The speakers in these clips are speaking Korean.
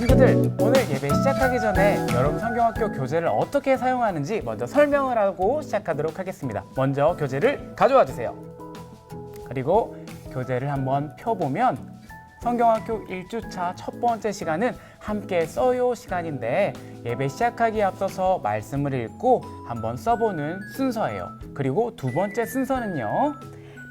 친구들, 오늘 예배 시작하기 전에 여러분 성경학교 교재를 어떻게 사용하는지 먼저 설명을 하고 시작하도록 하겠습니다. 먼저 교재를 가져와 주세요. 그리고 교재를 한번 펴보면 성경학교 1주차 첫 번째 시간은 함께 써요 시간인데 예배 시작하기에 앞서서 말씀을 읽고 한번 써보는 순서예요. 그리고 두 번째 순서는요.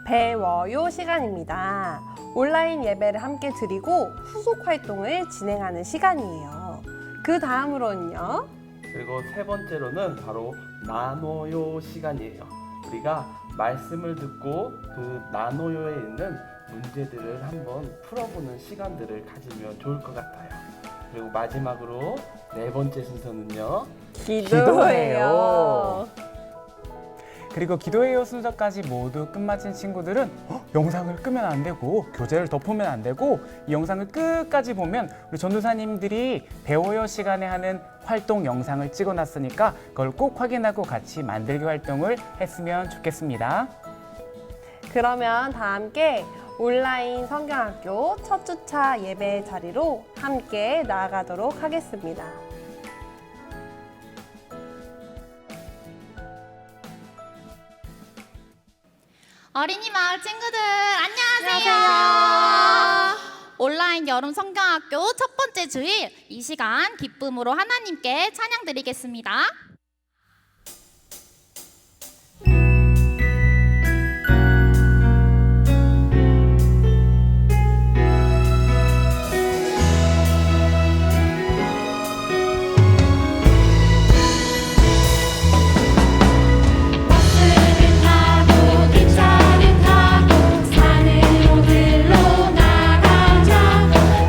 배워요 시간입니다. 온라인 예배를 함께 드리고 후속 활동을 진행하는 시간이에요. 그 다음으로는요. 그리고 세 번째로는 바로 나눠요 시간이에요. 우리가 말씀을 듣고 그 나눠요에 있는 문제들을 한번 풀어보는 시간들을 가지면 좋을 것 같아요. 그리고 마지막으로 네 번째 순서는요. 기도해요. 그리고 기도해요 순서까지 모두 끝마친 친구들은 영상을 끄면 안 되고 교재를 덮으면 안 되고 이 영상을 끝까지 보면 우리 전도사님들이 배워요 시간에 하는 활동 영상을 찍어놨으니까 그걸 꼭 확인하고 같이 만들기 활동을 했으면 좋겠습니다. 그러면 다 함께 온라인 성경학교 첫 주차 예배 자리로 함께 나아가도록 하겠습니다. 어린이 마을 친구들 안녕하세요. 온라인 여름 성경학교 첫 번째 주일 이 시간 기쁨으로 하나님께 찬양 드리겠습니다.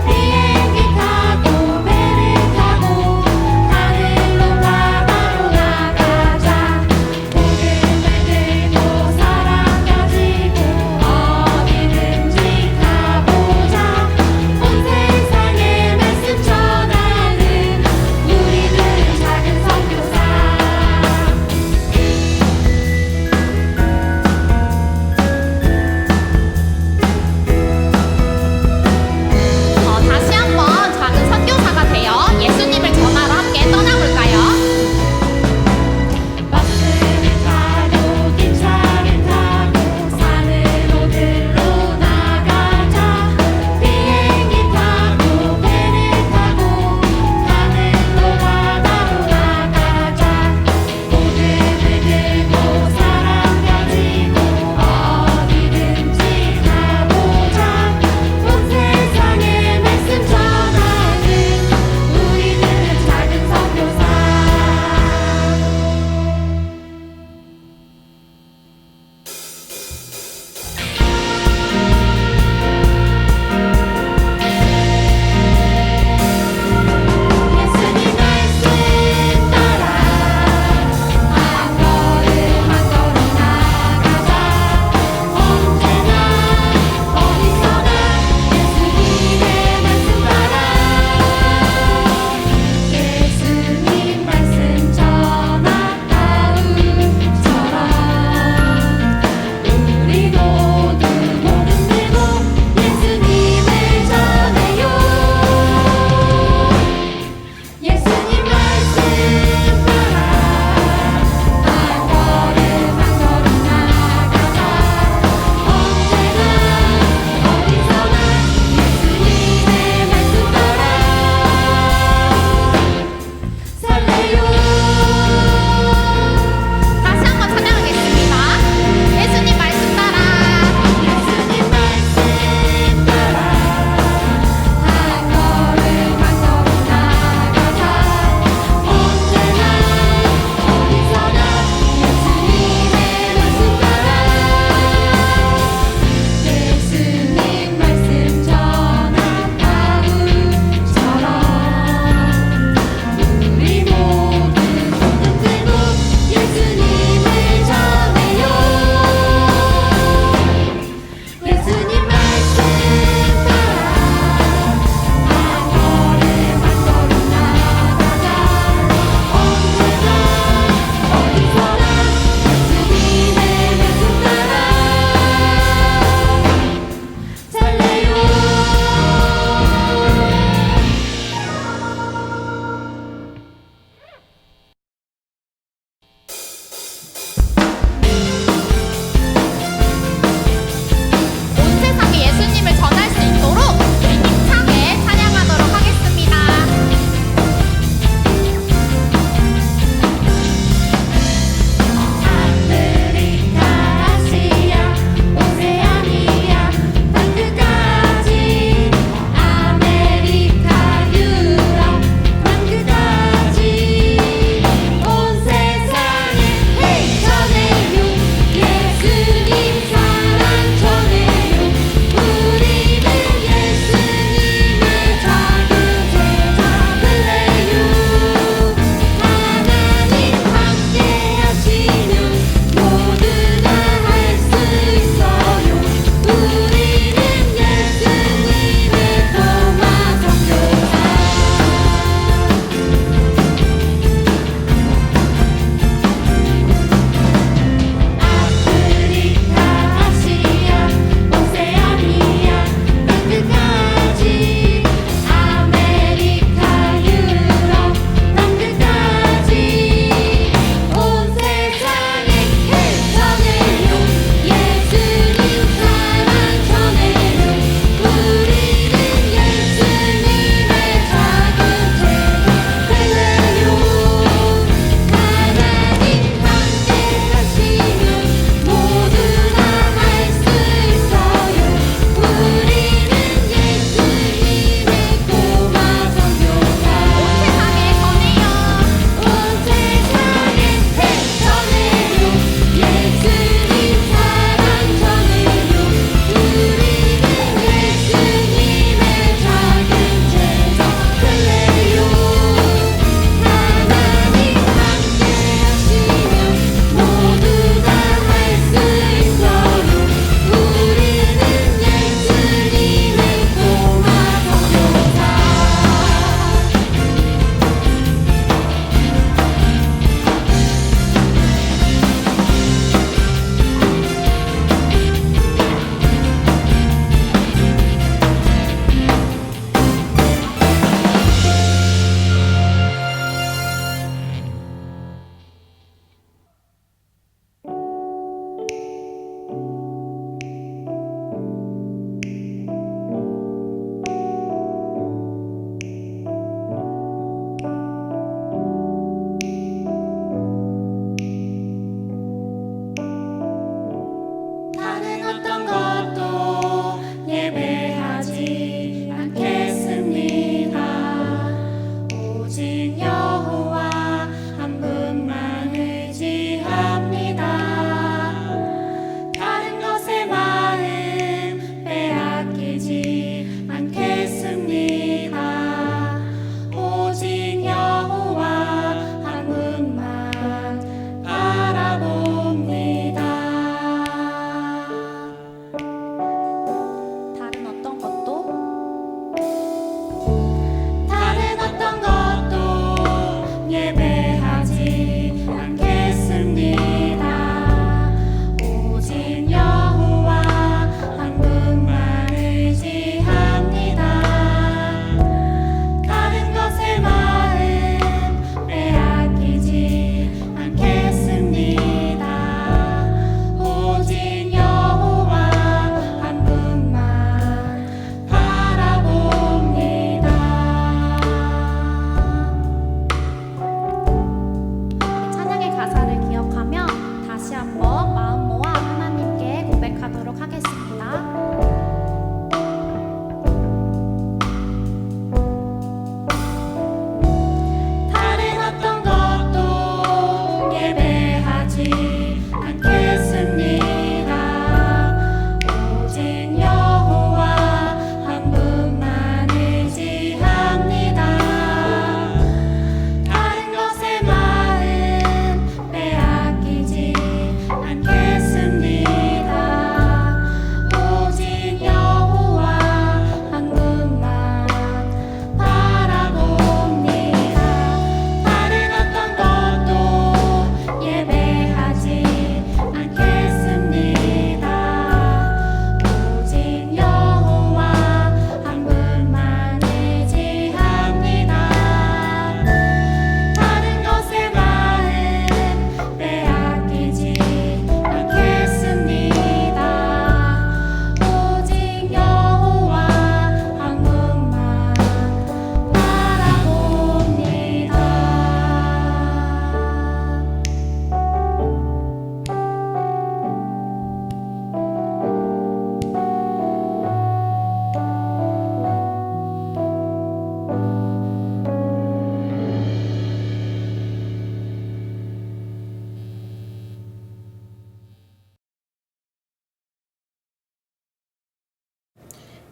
비행기 타고 배를 타고 하늘로 나가요.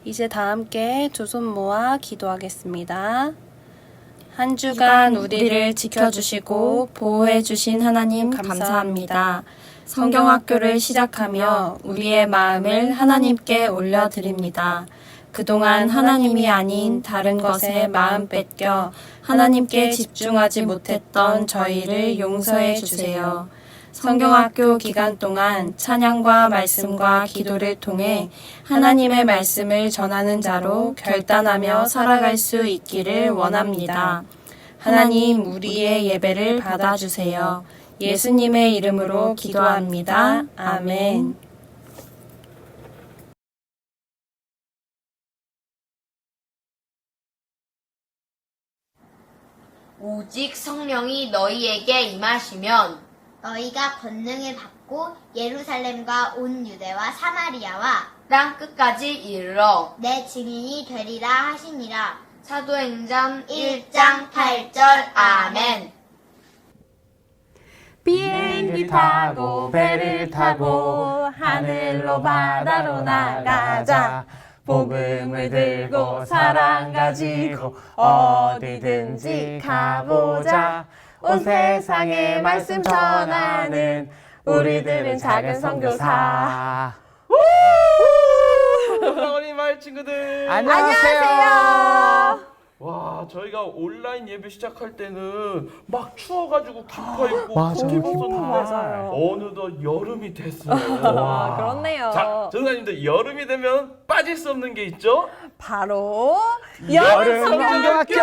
이제 다 함께 두 손 모아 기도하겠습니다. 한 주간 우리를 지켜주시고 보호해주신 하나님 감사합니다. 성경학교를 시작하며 우리의 마음을 하나님께 올려드립니다. 그동안 하나님이 아닌 다른 것에 마음 뺏겨 하나님께 집중하지 못했던 저희를 용서해 주세요. 성경학교 기간 동안 찬양과 말씀과 기도를 통해 하나님의 말씀을 전하는 자로 결단하며 살아갈 수 있기를 원합니다. 하나님, 우리의 예배를 받아주세요. 예수님의 이름으로 기도합니다. 아멘. 오직 성령이 너희에게 임하시면 너희가 권능을 받고 예루살렘과 온 유대와 사마리아와 땅 끝까지 이르러 내 증인이 되리라 하시니라. 사도행전 1장 8절 아멘. 비행기 타고 배를 타고 하늘로 바다로 나가자. 복음을 들고 사랑 가지고 어디든지 가보자. 온 세상에 말씀 전하는 우리들은 작은 선교사. 어린 마을 친구들. 안녕하세요. 와, 저희가 온라인 예배 시작할 때는 막 추워가지고 기뻐 입고 맞아요, 겉 기뻐. 입었었는데 맞아요. 어느덧 여름이 됐어요. 아, 그렇네요. 자, 전사님들 여름이 되면 빠질 수 없는 게 있죠? 바로 여름 성경학교!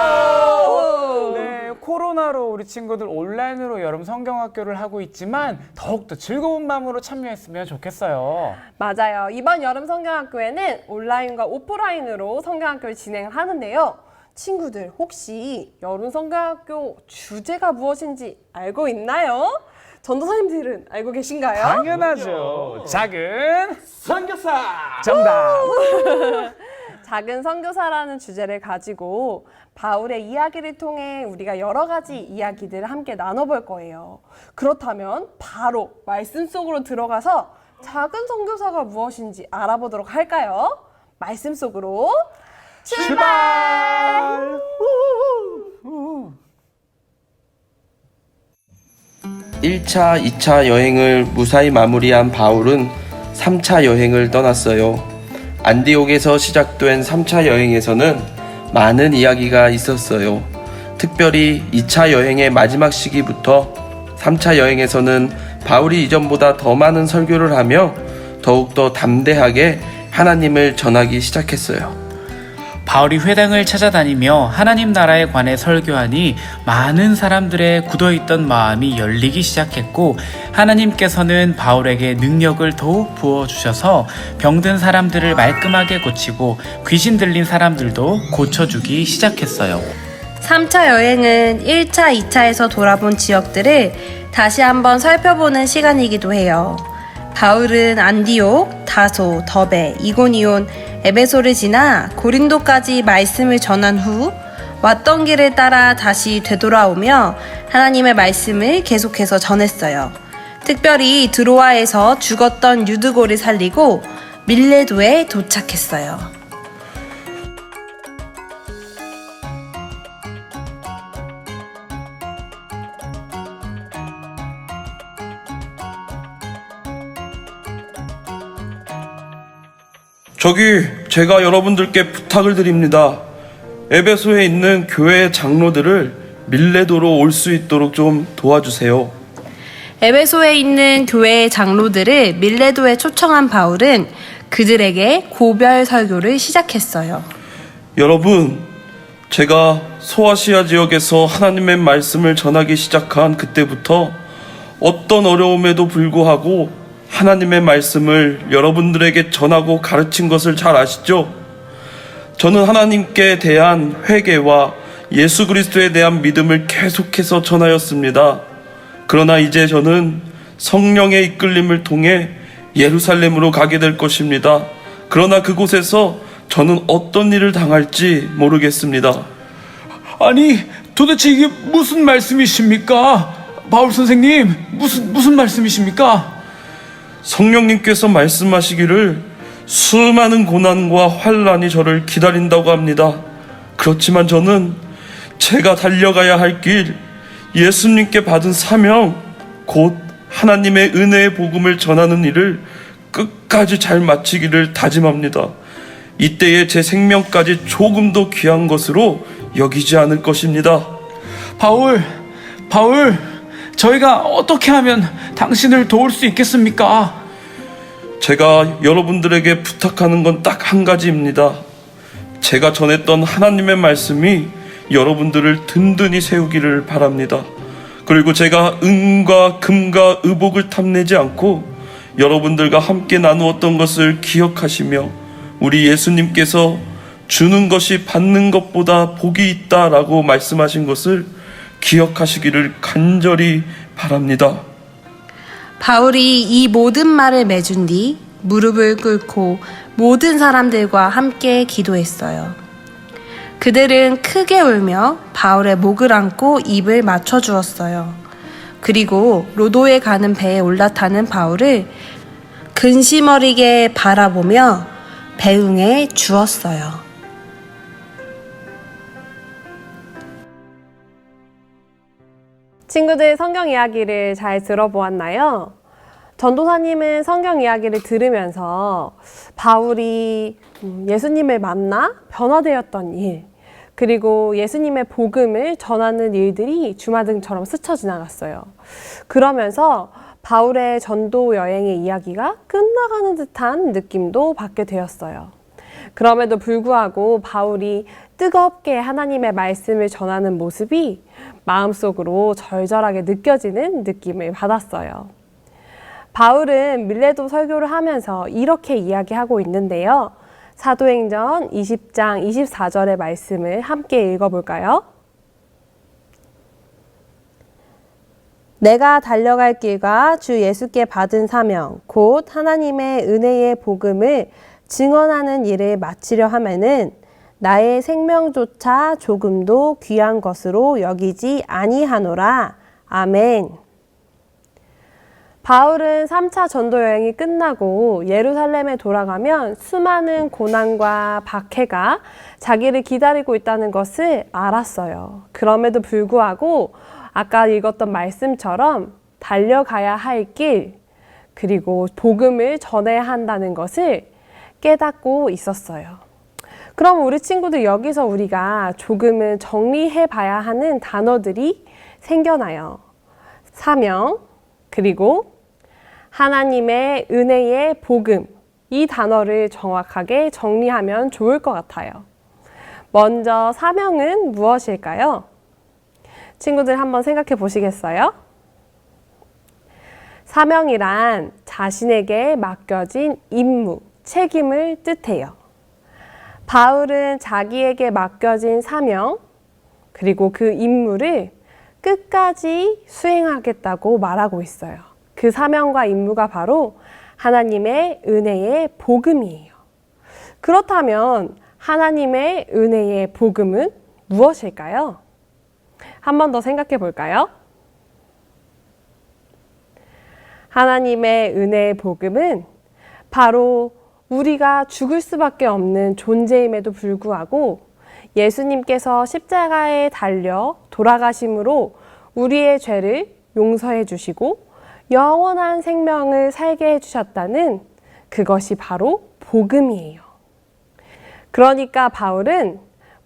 네, 코로나로 우리 친구들 온라인으로 여름 성경학교를 하고 있지만 더욱더 즐거운 마음으로 참여했으면 좋겠어요. 맞아요. 이번 여름 성경학교에는 온라인과 오프라인으로 성경학교를 진행을 하는데요. 친구들 혹시 여름 성경학교 주제가 무엇인지 알고 있나요? 전도사님들은 알고 계신가요? 당연하죠. 작은 선교사! 정답. 작은 선교사라는 주제를 가지고 바울의 이야기를 통해 우리가 여러 가지 이야기들을 함께 나눠볼 거예요. 그렇다면 바로 말씀 속으로 들어가서 작은 선교사가 무엇인지 알아보도록 할까요? 말씀 속으로 출발! 1차, 2차 여행을 무사히 마무리한 바울은 3차 여행을 떠났어요. 안디옥에서 시작된 3차 여행에서는 많은 이야기가 있었어요. 특별히 2차 여행의 마지막 시기부터 3차 여행에서는 바울이 이전보다 더 많은 설교를 하며 더욱더 담대하게 하나님을 전하기 시작했어요. 바울이 회당을 찾아다니며 하나님 나라에 관해 설교하니 많은 사람들의 굳어있던 마음이 열리기 시작했고 하나님께서는 바울에게 능력을 더욱 부어주셔서 병든 사람들을 말끔하게 고치고 귀신 들린 사람들도 고쳐주기 시작했어요. 3차 여행은 1차, 2차에서 돌아본 지역들을 다시 한번 살펴보는 시간이기도 해요. 바울은 안디옥, 다소, 더베, 이고니온, 에베소를 지나 고린도까지 말씀을 전한 후 왔던 길을 따라 다시 되돌아오며 하나님의 말씀을 계속해서 전했어요. 특별히 드로아에서 죽었던 유드고를 살리고 밀레도에 도착했어요. 저기 제가 여러분들께 부탁을 드립니다. 에베소에 있는 교회 장로들을 밀레도로 올 수 있도록 좀 도와주세요. 에베소에 있는 교회의 장로들을 밀레도에 초청한 바울은 그들에게 고별 설교를 시작했어요. 여러분, 제가 소아시아 지역에서 하나님의 말씀을 전하기 시작한 그때부터 어떤 어려움에도 불구하고 하나님의 말씀을 여러분들에게 전하고 가르친 것을 잘 아시죠? 저는 하나님께 대한 회개와 예수 그리스도에 대한 믿음을 계속해서 전하였습니다. 그러나 이제 저는 성령의 이끌림을 통해 예루살렘으로 가게 될 것입니다. 그러나 그곳에서 저는 어떤 일을 당할지 모르겠습니다. 아니, 도대체 이게 무슨 말씀이십니까? 바울 선생님, 무슨 말씀이십니까? 성령님께서 말씀하시기를 수많은 고난과 환란이 저를 기다린다고 합니다. 그렇지만 저는 제가 달려가야 할 길, 예수님께 받은 사명, 곧 하나님의 은혜의 복음을 전하는 일을 끝까지 잘 마치기를 다짐합니다. 이때에 제 생명까지 조금도 귀한 것으로 여기지 않을 것입니다. 바울, 저희가 어떻게 하면 당신을 도울 수 있겠습니까? 제가 여러분들에게 부탁하는 건 딱 한 가지입니다. 제가 전했던 하나님의 말씀이 여러분들을 든든히 세우기를 바랍니다. 그리고 제가 은과 금과 의복을 탐내지 않고 여러분들과 함께 나누었던 것을 기억하시며 우리 예수님께서 주는 것이 받는 것보다 복이 있다라고 말씀하신 것을 기억하시기를 간절히 바랍니다. 바울이 이 모든 말을 맺은 뒤 무릎을 꿇고 모든 사람들과 함께 기도했어요. 그들은 크게 울며 바울의 목을 안고 입을 맞춰 주었어요. 그리고 로도에 가는 배에 올라타는 바울을 근심 어리게 바라보며 배웅해 주었어요. 친구들 성경 이야기를 잘 들어보았나요? 전도사님은 성경 이야기를 들으면서 바울이 예수님을 만나 변화되었던 일, 그리고 예수님의 복음을 전하는 일들이 주마등처럼 스쳐 지나갔어요. 그러면서 바울의 전도 여행의 이야기가 끝나가는 듯한 느낌도 받게 되었어요. 그럼에도 불구하고 바울이 뜨겁게 하나님의 말씀을 전하는 모습이 마음속으로 절절하게 느껴지는 느낌을 받았어요. 바울은 밀레도 설교를 하면서 이렇게 이야기하고 있는데요. 사도행전 20장 24절의 말씀을 함께 읽어볼까요? 내가 달려갈 길과 주 예수께 받은 사명, 곧 하나님의 은혜의 복음을 증언하는 일을 마치려 하면은 나의 생명조차 조금도 귀한 것으로 여기지 아니하노라. 아멘. 바울은 3차 전도 여행이 끝나고 예루살렘에 돌아가면 수많은 고난과 박해가 자기를 기다리고 있다는 것을 알았어요. 그럼에도 불구하고 아까 읽었던 말씀처럼 달려가야 할 길, 그리고 복음을 전해야 한다는 것을 깨닫고 있었어요. 그럼 우리 친구들 여기서 우리가 조금은 정리해 봐야 하는 단어들이 생겨나요. 사명, 그리고 하나님의 은혜의 복음, 이 단어를 정확하게 정리하면 좋을 것 같아요. 먼저 사명은 무엇일까요? 친구들 한번 생각해 보시겠어요? 사명이란 자신에게 맡겨진 임무, 책임을 뜻해요. 바울은 자기에게 맡겨진 사명, 그리고 그 임무를 끝까지 수행하겠다고 말하고 있어요. 그 사명과 임무가 바로 하나님의 은혜의 복음이에요. 그렇다면 하나님의 은혜의 복음은 무엇일까요? 한 번 더 생각해 볼까요? 하나님의 은혜의 복음은 바로 우리가 죽을 수밖에 없는 존재임에도 불구하고 예수님께서 십자가에 달려 돌아가심으로 우리의 죄를 용서해 주시고 영원한 생명을 살게 해주셨다는 그것이 바로 복음이에요. 그러니까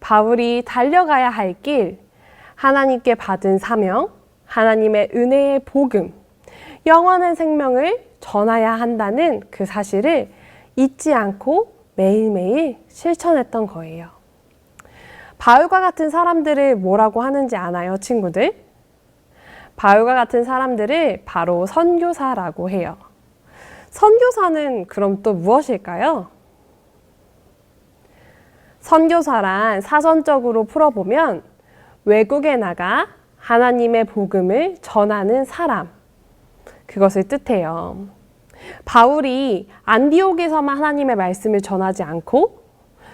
바울이 달려가야 할 길, 하나님께 받은 사명, 하나님의 은혜의 복음, 영원한 생명을 전해야 한다는 그 사실을 잊지 않고 매일매일 실천했던 거예요. 바울과 같은 사람들을 뭐라고 하는지 아나요, 친구들? 바울과 같은 사람들을 바로 선교사라고 해요. 선교사는 그럼 또 무엇일까요? 선교사란 사전적으로 풀어보면 외국에 나가 하나님의 복음을 전하는 사람, 그것을 뜻해요. 바울이 안디옥에서만 하나님의 말씀을 전하지 않고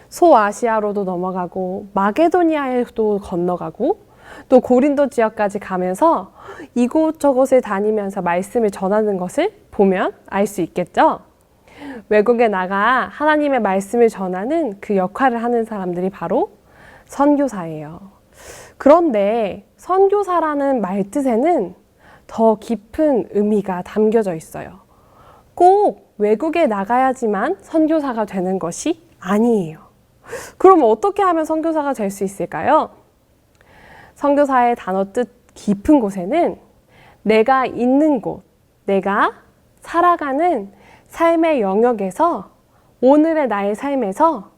소아시아로도 넘어가고 마게도니아에도 건너가고 또 고린도 지역까지 가면서 이곳저곳을 다니면서 말씀을 전하는 것을 보면 알 수 있겠죠? 외국에 나가 하나님의 말씀을 전하는 그 역할을 하는 사람들이 바로 선교사예요. 그런데 선교사라는 말뜻에는 더 깊은 의미가 담겨져 있어요. 꼭 외국에 나가야지만 선교사가 되는 것이 아니에요. 그럼 어떻게 하면 선교사가 될 수 있을까요? 선교사의 단어 뜻 깊은 곳에는 내가 있는 곳, 내가 살아가는 삶의 영역에서 오늘의 나의 삶에서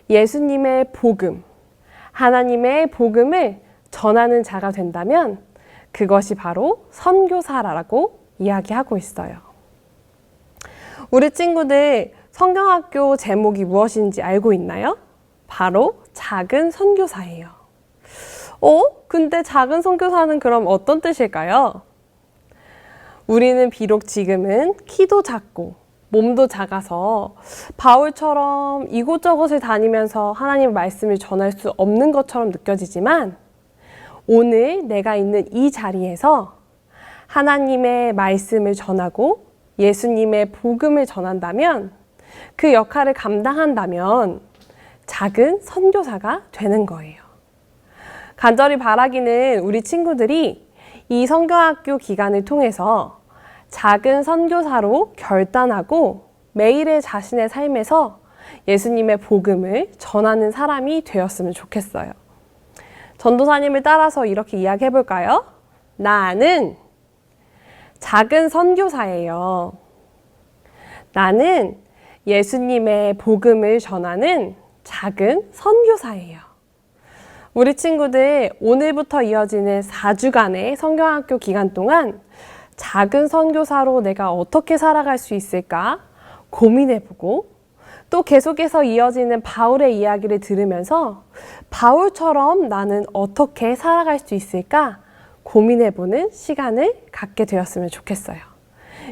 예수님의 복음, 하나님의 복음을 전하는 자가 된다면 그것이 바로 선교사라고 이야기하고 있어요. 우리 친구들 성경학교 제목이 무엇인지 알고 있나요? 바로 작은 선교사예요. 근데 작은 선교사는 그럼 어떤 뜻일까요? 우리는 비록 지금은 키도 작고 몸도 작아서 바울처럼 이곳저곳을 다니면서 하나님의 말씀을 전할 수 없는 것처럼 느껴지지만 오늘 내가 있는 이 자리에서 하나님의 말씀을 전하고 예수님의 복음을 전한다면 그 역할을 감당한다면 작은 선교사가 되는 거예요. 간절히 바라기는 우리 친구들이 이 성경학교 기간을 통해서 작은 선교사로 결단하고 매일의 자신의 삶에서 예수님의 복음을 전하는 사람이 되었으면 좋겠어요. 전도사님을 따라서 이렇게 이야기해 볼까요? 나는 작은 선교사예요. 나는 예수님의 복음을 전하는 작은 선교사예요. 우리 친구들 오늘부터 이어지는 4주간의 성경학교 기간 동안 작은 선교사로 내가 어떻게 살아갈 수 있을까 고민해보고 또 계속해서 이어지는 바울의 이야기를 들으면서 바울처럼 나는 어떻게 살아갈 수 있을까 고민해보는 시간을 갖게 되었으면 좋겠어요.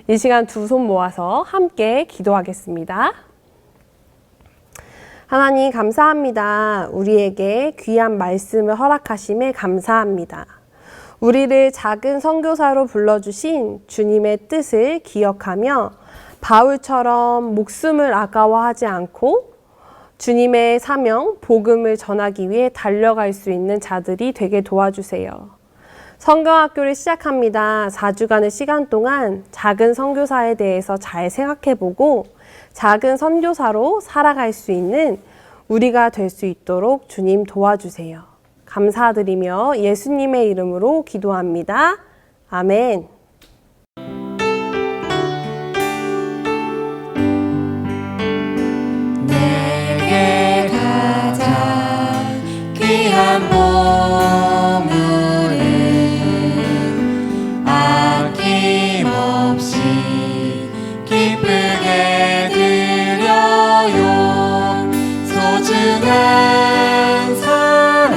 이 시간 두 손 모아서 함께 기도하겠습니다. 하나님 감사합니다. 우리에게 귀한 말씀을 허락하심에 감사합니다. 우리를 작은 선교사로 불러주신 주님의 뜻을 기억하며 바울처럼 목숨을 아까워하지 않고 주님의 사명, 복음을 전하기 위해 달려갈 수 있는 자들이 되게 도와주세요. 성경학교를 시작합니다. 4주간의 시간 동안 작은 선교사에 대해서 잘 생각해보고 작은 선교사로 살아갈 수 있는 우리가 될 수 있도록 주님 도와주세요. 감사드리며 예수님의 이름으로 기도합니다. 아멘. 내게 가장 귀한 보물은 아낌없이 기쁘게 드려요. 소중한 사랑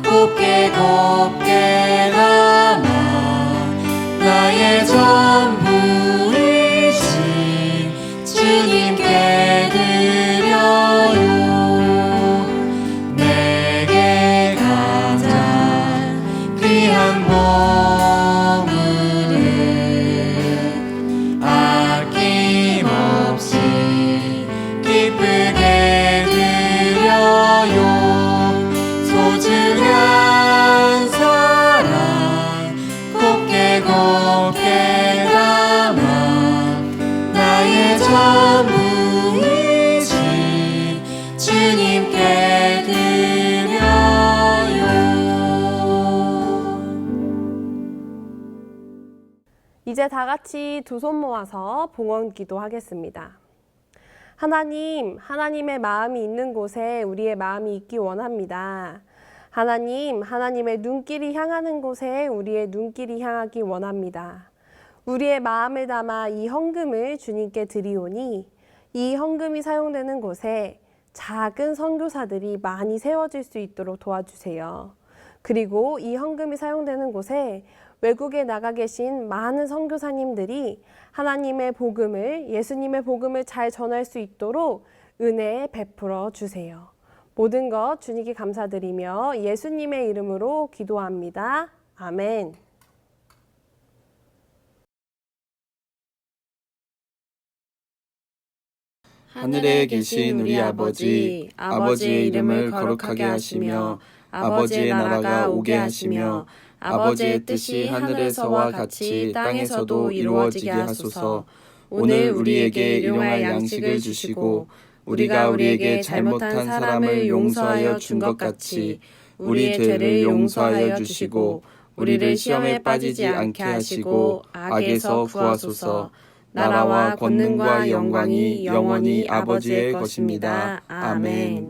곱게 담아 나의 전부이신 주님께 드려요. 내게 가장 귀한 보물은 아낌없이 기쁘게 드려요. 소중한 사랑 곱게 담아 나의 전부이신 주님께 드려요. 이제 다 같이 두 손 모아서 봉헌 기도하겠습니다. 하나님, 하나님의 마음이 있는 곳에 우리의 마음이 있기 원합니다. 하나님, 하나님의 눈길이 향하는 곳에 우리의 눈길이 향하기 원합니다. 우리의 마음을 담아 이 헌금을 주님께 드리오니 이 헌금이 사용되는 곳에 작은 선교사들이 많이 세워질 수 있도록 도와주세요. 그리고 이 헌금이 사용되는 곳에 외국에 나가 계신 많은 선교사님들이 하나님의 복음을, 예수님의 복음을 잘 전할 수 있도록 은혜 베풀어 주세요. 모든 것 주님께 감사드리며 예수님의 이름으로 기도합니다. 아멘. 하늘에 계신 우리 아버지, 아버지의 이름을 거룩하게 하시며 아버지의 나라가 오게 하시며 아버지의 뜻이 하늘에서와 같이 땅에서도 이루어지게 하소서. 오늘 우리에게 일용할 양식을 주시고 우리가 우리에게 잘못한 사람을 용서하여 준 것 같이 우리의 죄를 용서하여 주시고 우리를 시험에 빠지지 않게 하시고 악에서 구하소서. 나라와 권능과 영광이 영원히 아버지의 것입니다. 아멘.